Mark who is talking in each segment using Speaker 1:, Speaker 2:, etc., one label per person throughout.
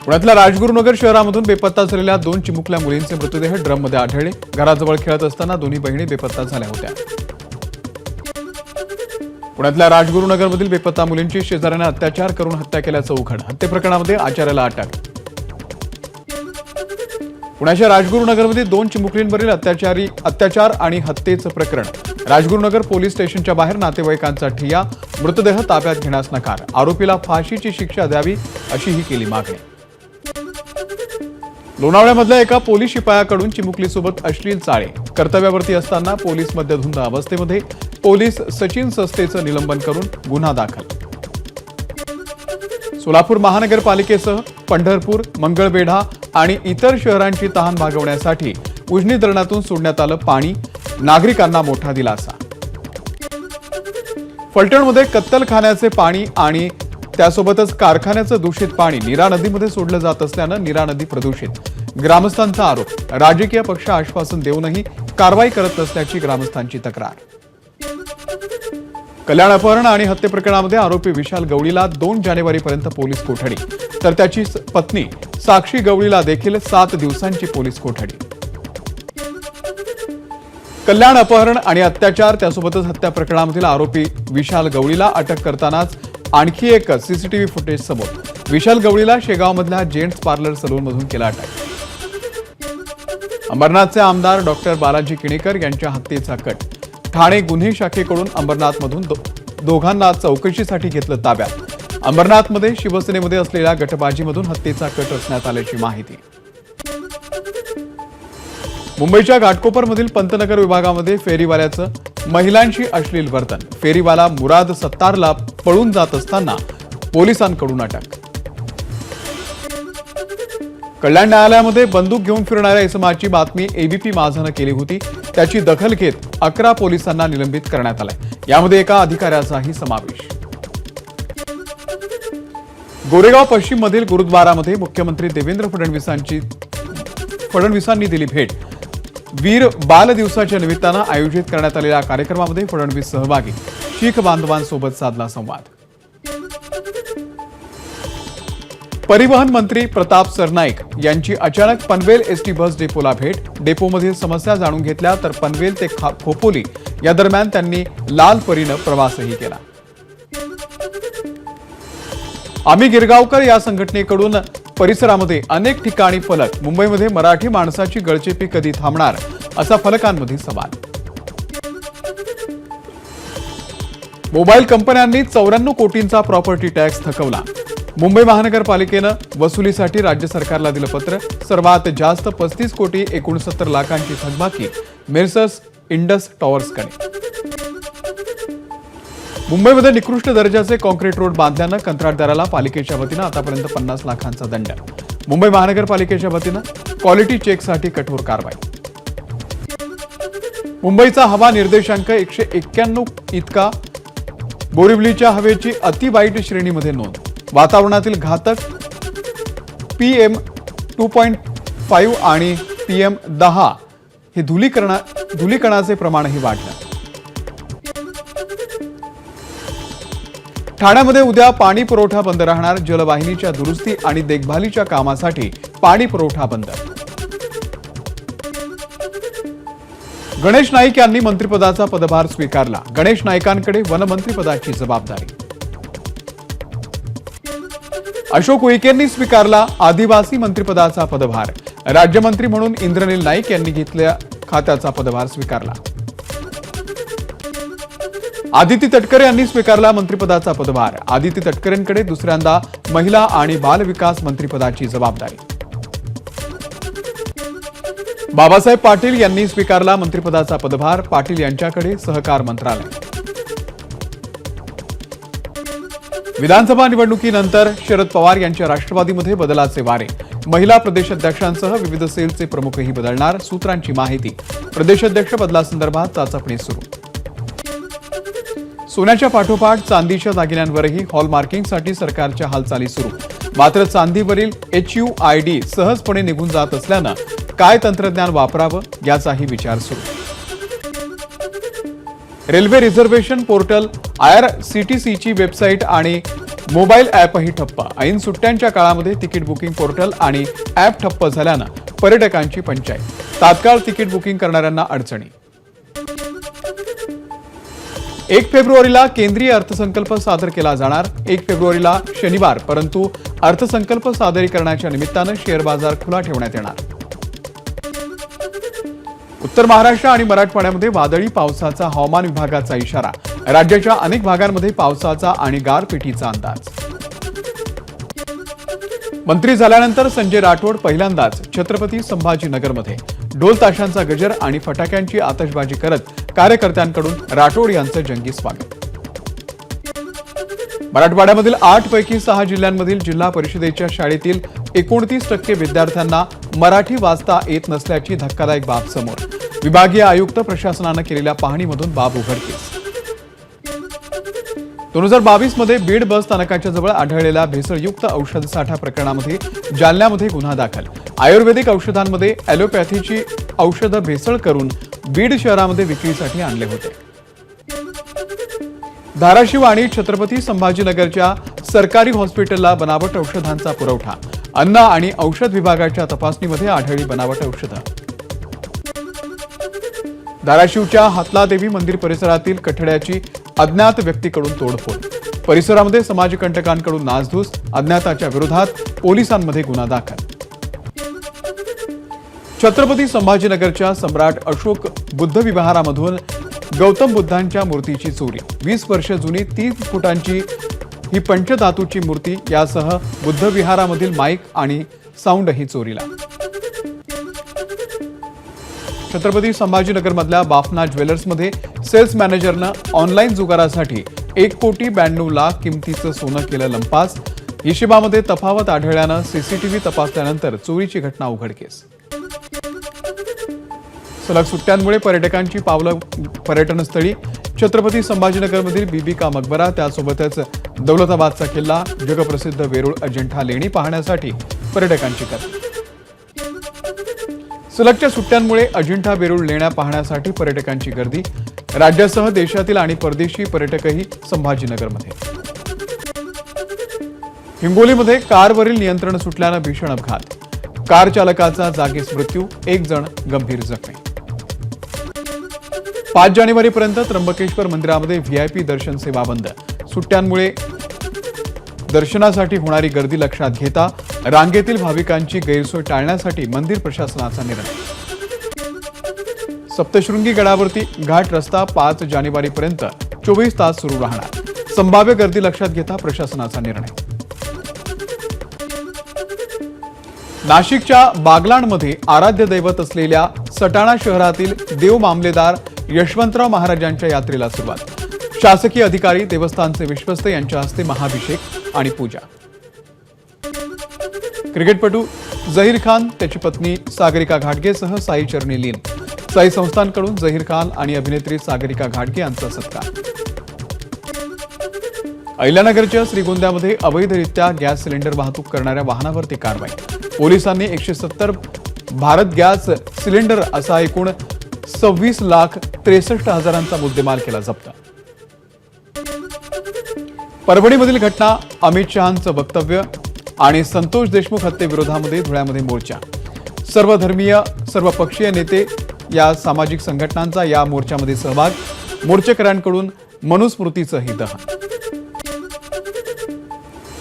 Speaker 1: पुण्यातल्या राजगुरुनगर शहरामधून बेपत्ता झालेल्या 2 चिमुकल्या मुलींचे मृतदेह ड्रममध्ये आढळले। घराजवळ खेळत असताना दोन्ही बहिणी बेपत्ता झाल्या होत्या। पुण्यातल्या राजगुरुनगरमधील बेपत्ता मुलींची शेजाऱ्याने अत्याचार करून हत्या केल्याचं उघड। हत्येप्रकरणामध्ये आचार्याला अटक। पुण्याच्या राजगुरुनगरमध्ये 2 चिमुकलींवरील अत्याचार आणि हत्येचं प्रकरण। राजगुरुनगर पोलीस स्टेशनच्या बाहेर नातेवाईकांचा ठिय्या। मृतदेह ताब्यात घेण्यास नकार। आरोपीला फाशीची शिक्षा द्यावी अशीही केली मागणी। लोणावळ्यामधल्या एका पोलीस शिपायाकडून चिमुकलीसोबत अश्लील चाळे। कर्तव्यावरती असताना पोलीस मद्यधुंद अवस्थेमध्ये पोलीस सचिन सस्तेचं निलंबन करून गुन्हा दाखल। सोलापूर महानगरपालिकेसह पंढरपूर, मंगळवेढा आणि इतर शहरांची तहान भागवण्यासाठी उजनी धरणातून सोडण्यात आलं पाणी। नागरिकांना मोठा दिलासा। फलटणमध्ये कत्तलखान्याचे पाणी आणि त्यासोबतच कारखान्याचं दूषित पाणी नीरा नदीमध्ये सोडलं जात असल्यानं नीरा नदी प्रदूषित। ग्रामस्थांचा आरोप। राजकीय पक्ष आश्वासन देऊनही कारवाई करत नसल्याची ग्रामस्थांची तक्रार। कल्याण अपहरण आणि हत्ये प्रकरणामध्ये आरोपी विशाल गवळीला 2 जानेवारीपर्यंत पोलीस कोठडी, तर त्याची पत्नी साक्षी गवळीला देखील 7 दिवसांची पोलीस कोठडी। कल्याण अपहरण आणि अत्याचार त्यासोबतच हत्या प्रकरणामधील आरोपी विशाल गवळीला अटक करतानाच आणखी एक सीसीटीव्ही फुटेज समोर। विशाल गवळीला शेगावमधल्या जेंट्स पार्लर सलूनमधून केला अटक। अंबरनाथचे आमदार डॉक्टर बालाजी किणीकर यांच्या हत्येचा कट। ठाणे गुन्हे शाखेकडून अंबरनाथमधून दोघांना चौकशीसाठी घेतलं ताब्यात। अंबरनाथमध्ये शिवसेनेमध्ये असलेल्या गटबाजीमधून हत्येचा कट रचण्यात आल्याची माहिती। मुंबईच्या घाटकोपरमधील पंतनगर विभागामध्ये फेरीवाल्याचं महिलांशी अश्लील वर्तन। फेरीवाला मुराद सत्तारला पळून जात असताना पोलिसांकडून अटक। कल्याण न्यायालयामध्ये बंदूक घेऊन फिरणाऱ्या इसमाची बातमी एबीपी माझानं केली होती। त्याची दखल घेत 11 पोलिसांना निलंबित करण्यात आलंय। यामध्ये एका अधिकाऱ्याचाही समावेश। गोरेगाव पश्चिम मधील गुरुद्वारामध्ये मुख्यमंत्री देवेंद्र फडणवीसांनी दिली भेट। वीर बाल दिवसाच्या निमित्तानं आयोजित करण्यात आलेल्या कार्यक्रमामध्ये फडणवीस सहभागी। शीख बांधवांसोबत साधला संवाद। परिवहन मंत्री प्रताप सरनाईक यांची अचानक पनवेल एसटी बस डेपोला भेट। डेपोमधील समस्या जाणून घेतल्या, तर पनवेल ते खोपोली या दरम्यान त्यांनी लाल परीनं प्रवासही केला। आम्ही गिरगावकर या संघटनेकडून परिसरामध्ये अनेक ठिकाणी फलक। मुंबईमध्ये मराठी माणसाची गळचेपी कधी थांबणार, असा फलकांमध्ये सवाल। मोबाईल कंपन्यांनी 94 कोटींचा प्रॉपर्टी टॅक्स थकवला। मुंबई महानगरपालिकेनं वसुलीसाठी राज्य सरकारला दिलं पत्र। सर्वात जास्त 35 कोटी 69 लाखांची थकबाकी मेर्सर्स इंडस टॉवर्सकडे। मुंबईमध्ये निकृष्ट दर्जाचे कॉन्क्रीट रोड बांधल्यानं कंत्राटदाराला पालिकेच्या वतीनं आतापर्यंत 50 लाखांचा दंड। मुंबई महानगरपालिकेच्या वतीनं क्वालिटी चेकसाठी कठोर कारवाई। मुंबईचा हवा निर्देशांक 191 इतका। बोरिवलीच्या हवेची अतिवाईट श्रेणीमध्ये नोंद। वातावरणातील घातक PM 2.5 आणि PM 10 हे धुलीकणाचे प्रमाणही वाढलं। ठाण्यामध्ये उद्या पाणी पुरवठा बंद राहणार। जलवाहिनीच्या दुरुस्ती आणि देखभालीच्या कामासाठी पाणी पुरवठा बंद। गणेश नाईक यांनी मंत्रिपदाचा पदभार स्वीकारला। गणेश नाईकांकडे वनमंत्रीपदाची जबाबदारी। अशोक उईकेंनी स्वीकारला आदिवासी मंत्रिपदाचा पदभार। राज्यमंत्री म्हणून इंद्रनील नाईक यांनी घेतलेल्या खात्याचा पदभार स्वीकारला। आदिती तटकरे यांनी स्वीकारला मंत्रिपदाचा पदभार। आदिती तटकरेंकडे दुसऱ्यांदा महिला आणि बाल विकास मंत्रिपदाची जबाबदारी। बाबासाहेब पाटील यांनी स्वीकारला मंत्रिपदाचा पदभार। पाटील यांच्याकडे सहकार मंत्रालय। विधानसभा निवडणुकीनंतर शरद पवार यांच्या राष्ट्रवादीमध्ये बदलाचे वारे। महिला प्रदेशाध्यक्षांसह विविध सेलचे प्रमुखही बदलणार। सूत्रांची माहिती। प्रदेशाध्यक्ष बदलासंदर्भात चाचपणी सुरू। सोन्याच्या पाठोपाठ चांदीच्या दागिन्यांवरही हॉलमार्किंगसाठी सरकारच्या हालचाली सुरू। मात्र चांदीवरील HUID सहजपणे निघून जात असल्यानं काय तंत्रज्ञान वापरावं याचाही विचार सुरू। रेल्वे रिझर्वेशन पोर्टल IRCTCची वेबसाईट आणि मोबाईल ॲपही ठप्प. ऐन सुट्ट्यांच्या काळामध्ये तिकीट बुकिंग पोर्टल आणि ॲप ठप्प झाल्यानं पर्यटकांची पंचायत. तात्काळ तिकीट बुकिंग करणाऱ्यांना अडचणी. 1 फेब्रुवारीला केंद्रीय अर्थसंकल्प सादर केला जाणार. 1 फेब्रुवारीला शनिवार, परंतु अर्थसंकल्प सादरीकरणाच्या निमित्तानं शेअर बाजार खुला ठेवण्यात येणार. उत्तर महाराष्ट्र आणि मराठवाड्यामध्ये वादळी पावसाचा हवामान विभागाचा इशारा. राज्याच्या अनेक भागांमध्ये पावसाचा आणि गारपिटीचा अंदाज. मंत्री झाल्यानंतर संजय राठोड पहिल्यांदाच छत्रपती संभाजीनगरमध्ये. ढोल ताशांचा गजर आणि फटाक्यांची आतषबाजी करत कार्यकर्त्यांकडून राठोड यांचं जंगी स्वागत. मराठवाड्यामधील 8 पैकी 6 जिल्ह्यांमधील जिल्हा परिषदेच्या शाळेतील 29% विद्यार्थ्यांना मराठी वाचता येत नसल्याची धक्कादायक बाब समोर. विभागीय आयुक्त प्रशासनानं केलेल्या पाहणीमधून बाब उघडकीस. 2022 मध्ये बीड बस स्थानकाच्या जवळ आढळलेल्या भेसळयुक्त औषध साठा प्रकरणामध्ये जालन्यामध्ये गुन्हा दाखल. आयुर्वेदिक औषधांमध्ये ॲलोपॅथीची औषधं भेसळ करून बीड शहरामध्ये विक्रीसाठी आणले होते. धाराशिव आणि छत्रपती संभाजीनगरच्या सरकारी हॉस्पिटलला बनावट औषधांचा पुरवठा. अन्न आणि औषध विभागाच्या तपासणीमध्ये आढळली बनावट औषधं. धाराशिवच्या हातलादेवी मंदिर परिसरातील कठड्याची अज्ञात व्यक्तीकडून तोडफोड. परिसरामध्ये समाजकंटकांकडून नासधूस. अज्ञाताच्या विरोधात पोलिसांमध्ये गुन्हा दाखल. छत्रपती संभाजीनगरच्या सम्राट अशोक बुद्ध विहारामधून गौतम बुद्धांच्या मूर्तीची चोरी. 20 वर्ष जुनी 30 फुटांची ही पंचधातूची मूर्ती यासह बुद्ध विहारामधील माईक आणि साऊंडही चोरीला. छत्रपती संभाजीनगरमधल्या बाफना ज्वेलर्समध्ये सेल्स मॅनेजरनं ऑनलाईन जुगारासाठी 1,92,00,000 किमतीचं सोनं केलं लंपास. हिशेबामध्ये तफावत आढळल्यानं सीसीटीव्ही तपासल्यानंतर चोरीची घटना उघडकीस. सलग सुट्ट्यांमुळे पर्यटकांची पावलं पर्यटनस्थळी. छत्रपती संभाजीनगरमधील बीबी का मकबरा, त्यासोबतच दौलताबादचा किल्ला, जगप्रसिद्ध वेरूळ अजिंठा लेणी पाहण्यासाठी पर्यटकांची गर्दी. सलगच्या सुट्ट्यांमुळे अजिंठा वेरूळ लेण्या पाहण्यासाठी पर्यटकांची गर्दी. राज्यासह देशातील आणि परदेशी पर्यटकही संभाजीनगरमध्ये. हिंगोलीमध्ये कारवरील नियंत्रण सुटल्यानं भीषण अपघात. कार चालकाचा जागीच मृत्यू, 1 जण गंभीर जखमी. 5 जानेवारीपर्यंत त्र्यंबकेश्वर मंदिरामध्ये व्हीआयपी दर्शन सेवा बंद. सुट्ट्यांमुळे दर्शनासाठी होणारी गर्दी लक्षात घेता रांगेतील भाविकांची गैरसोय टाळण्यासाठी मंदिर प्रशासनाचा निर्णय. सप्तशृंगी गडावरती घाट रस्ता 5 जानेवारीपर्यंत 24 तास सुरू राहणार. संभाव्य गर्दी लक्षात घेता प्रशासनाचा निर्णय. नाशिकच्या बागलाणमध्ये आराध्य दैवत असलेल्या सटाणा शहरातील देव मामलेदार यशवंतराव महाराजांच्या यात्रेला सुरुवात. शासकीय अधिकारी, देवस्थानचे विश्वस्त यांच्या हस्ते महाभिषेक आणि पूजा. क्रिकेटपटू झहीर खान, त्याची पत्नी सागरिका घाटगेसह साई चरणी लीन. साई संस्थांकडून झहीर खान आणि अभिनेत्री सागरिका घाटगे यांचा सत्कार. अहिल्यानगरच्या श्रीगोंद्यामध्ये अवैधरित्या गॅस सिलेंडर वाहतूक करणाऱ्या वाहनावरती कारवाई. पोलिसांनी 170 भारत गॅस सिलेंडर असा एकूण 26,63,000चा मुद्देमाल केला जप्त. परभणीमधील घटना, अमित शहांचं वक्तव्य आणि संतोष देशमुख हत्येविरोधामध्ये धुळ्यामध्ये मोर्चा. सर्वधर्मीय सर्वपक्षीय नेते या सामाजिक संघटनांचा या मोर्चामध्ये सहभाग. मोर्चेकऱ्यांकडून मनुस्मृतीचंही दहन.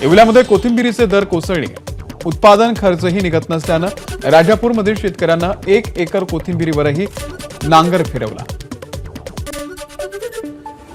Speaker 1: येवल्यामध्ये कोथिंबिरीचे दर कोसळले. उत्पादन खर्चही निघत नसल्यानं राजापूरमधील शेतकऱ्यांना 1 एकर कोथिंबिरीवरही नांगर फिरवला.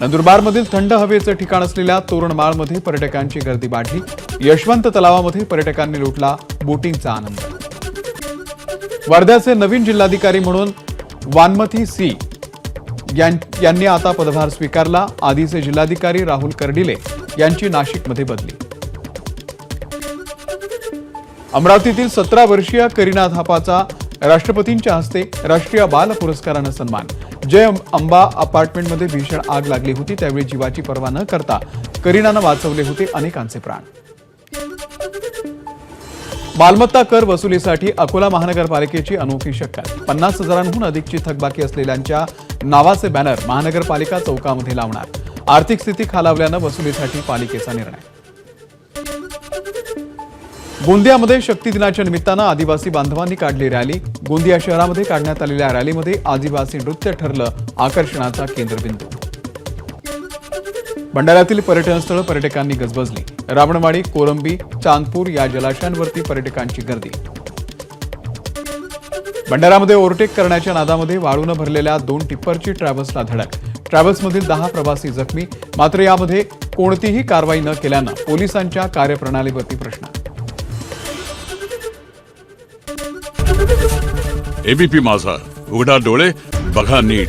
Speaker 1: नंदुरबारमधील थंड हवेचं ठिकाण असलेल्या तोरणमाळमध्ये पर्यटकांची गर्दी वाढली. यशवंत तलावामध्ये पर्यटकांनी लुटला बोटिंगचा आनंद. वर्ध्याचे नवीन जिल्हाधिकारी म्हणून वानमथी सी यांनी आता पदभार स्वीकारला. आधीचे जिल्हाधिकारी राहुल कर्डिले यांची नाशिकमध्ये बदली. अमरावतीतील 17 वर्षीय करीना थापाचा राष्ट्रपतींच्या हस्ते राष्ट्रीय बाल पुरस्कारानं सन्मान. जय अंबा अपार्टमेंटमध्ये भीषण आग लागली होती. त्यावेळी जीवाची पर्वा न करता करीनानं वाचवले होते अनेकांचे प्राण. मालमत्ता कर वसुलीसाठी अकोला महानगरपालिकेची अनोखी शक्कल. 50,000हून अधिकची थकबाकी असलेल्यांच्या नावाचे बॅनर महानगरपालिका चौकामध्ये लावणार. आर्थिक स्थिती खालावल्यानं वसुलीसाठी पालिकेचा निर्णय. गोंदियामध्ये शक्ती दिनाच्या निमित्तानं आदिवासी बांधवांनी काढली रॅली. गोंदिया शहरामध्ये काढण्यात आलेल्या रॅलीमध्ये आदिवासी नृत्य ठरलं आकर्षणाचा केंद्रबिंदू. भंडाऱ्यातील पर्यटन स्थळ पर्यटकांनी गजबजली. रावणवाडी, कोरंबी, चांदपूर या जलाशयांवरती पर्यटकांची गर्दी. भंडाऱ्यामध्ये ओव्हरटेक करण्याच्या नादामध्ये वाळूनं भरलेल्या 2 टिप्परची ट्रॅव्हल्सला धडक. ट्रॅव्हल्समधील 10 प्रवासी जखमी. मात्र यामध्ये कोणतीही कारवाई न केल्यानं पोलिसांच्या कार्यप्रणालीवरती प्रश्न.
Speaker 2: एबीपी माझा, उघडा डोळे बघा नीट.